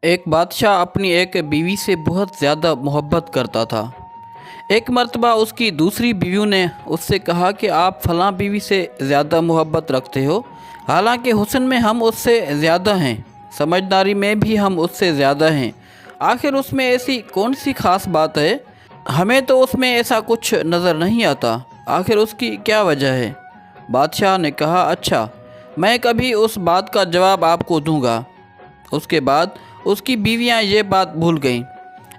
ایک بادشاہ اپنی ایک بیوی سے بہت زیادہ محبت کرتا تھا۔ ایک مرتبہ اس کی دوسری بیویوں نے اس سے کہا کہ آپ فلاں بیوی سے زیادہ محبت رکھتے ہو، حالانکہ حسن میں ہم اس سے زیادہ ہیں، سمجھداری میں بھی ہم اس سے زیادہ ہیں، آخر اس میں ایسی کون سی خاص بات ہے؟ ہمیں تو اس میں ایسا کچھ نظر نہیں آتا، آخر اس کی کیا وجہ ہے؟ بادشاہ نے کہا، اچھا، میں کبھی اس بات کا جواب آپ کو دوں گا۔ اس کے بعد اس کی بیویاں یہ بات بھول گئیں۔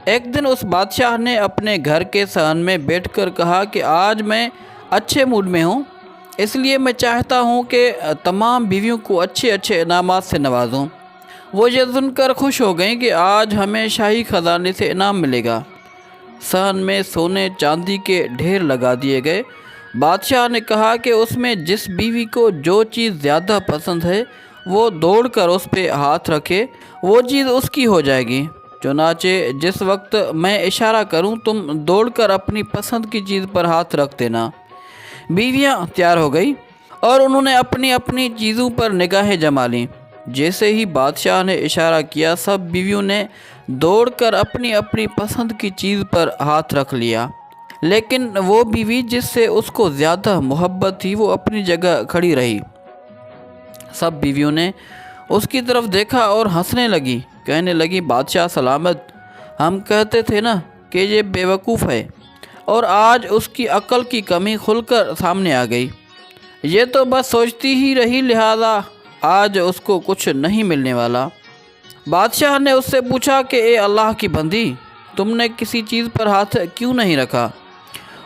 ایک دن اس بادشاہ نے اپنے گھر کے صحن میں بیٹھ کر کہا کہ آج میں اچھے موڈ میں ہوں، اس لیے میں چاہتا ہوں کہ تمام بیویوں کو اچھے اچھے انعامات سے نوازوں۔ وہ یہ سن کر خوش ہو گئیں کہ آج ہمیں شاہی خزانے سے انعام ملے گا۔ صحن میں سونے چاندی کے ڈھیر لگا دیے گئے۔ بادشاہ نے کہا کہ اس میں جس بیوی کو جو چیز زیادہ پسند ہے وہ دوڑ کر اس پہ ہاتھ رکھے، وہ چیز اس کی ہو جائے گی۔ چنانچہ جس وقت میں اشارہ کروں تم دوڑ کر اپنی پسند کی چیز پر ہاتھ رکھ دینا۔ بیویاں تیار ہو گئی اور انہوں نے اپنی اپنی چیزوں پر نگاہیں جما لیں۔ جیسے ہی بادشاہ نے اشارہ کیا، سب بیویوں نے دوڑ کر اپنی اپنی پسند کی چیز پر ہاتھ رکھ لیا، لیکن وہ بیوی جس سے اس کو زیادہ محبت تھی وہ اپنی جگہ کھڑی رہی۔ سب بیویوں نے اس کی طرف دیکھا اور ہنسنے لگی، کہنے لگی، بادشاہ سلامت، ہم کہتے تھے نا کہ یہ بیوقوف ہے، اور آج اس کی عقل کی کمی کھل کر سامنے آ گئی۔ یہ تو بس سوچتی ہی رہی، لہذا آج اس کو کچھ نہیں ملنے والا۔ بادشاہ نے اس سے پوچھا کہ اے اللہ کی بندی، تم نے کسی چیز پر ہاتھ کیوں نہیں رکھا؟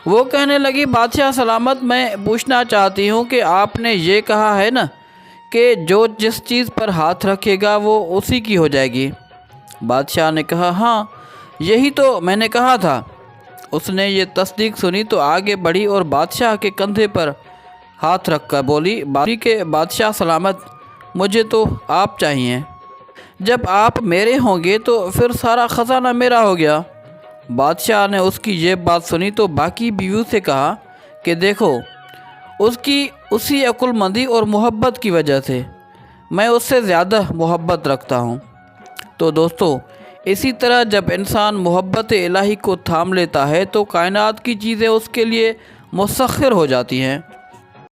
وہ کہنے لگی، بادشاہ سلامت، میں پوچھنا چاہتی ہوں کہ آپ نے یہ کہا ہے نا کہ جو جس چیز پر ہاتھ رکھے گا وہ اسی کی ہو جائے گی۔ بادشاہ نے کہا، ہاں، یہی تو میں نے کہا تھا۔ اس نے یہ تصدیق سنی تو آگے بڑھی اور بادشاہ کے کندھے پر ہاتھ رکھ کر بولی کہ بادشاہ سلامت، مجھے تو آپ چاہیے۔ جب آپ میرے ہوں گے تو پھر سارا خزانہ میرا ہو گیا۔ بادشاہ نے اس کی یہ بات سنی تو باقی بیویوں سے کہا کہ دیکھو، اس کی اسی عقل مندی اور محبت کی وجہ سے میں اس سے زیادہ محبت رکھتا ہوں۔ تو دوستو، اسی طرح جب انسان محبت الہی کو تھام لیتا ہے تو کائنات کی چیزیں اس کے لیے مسخر ہو جاتی ہیں۔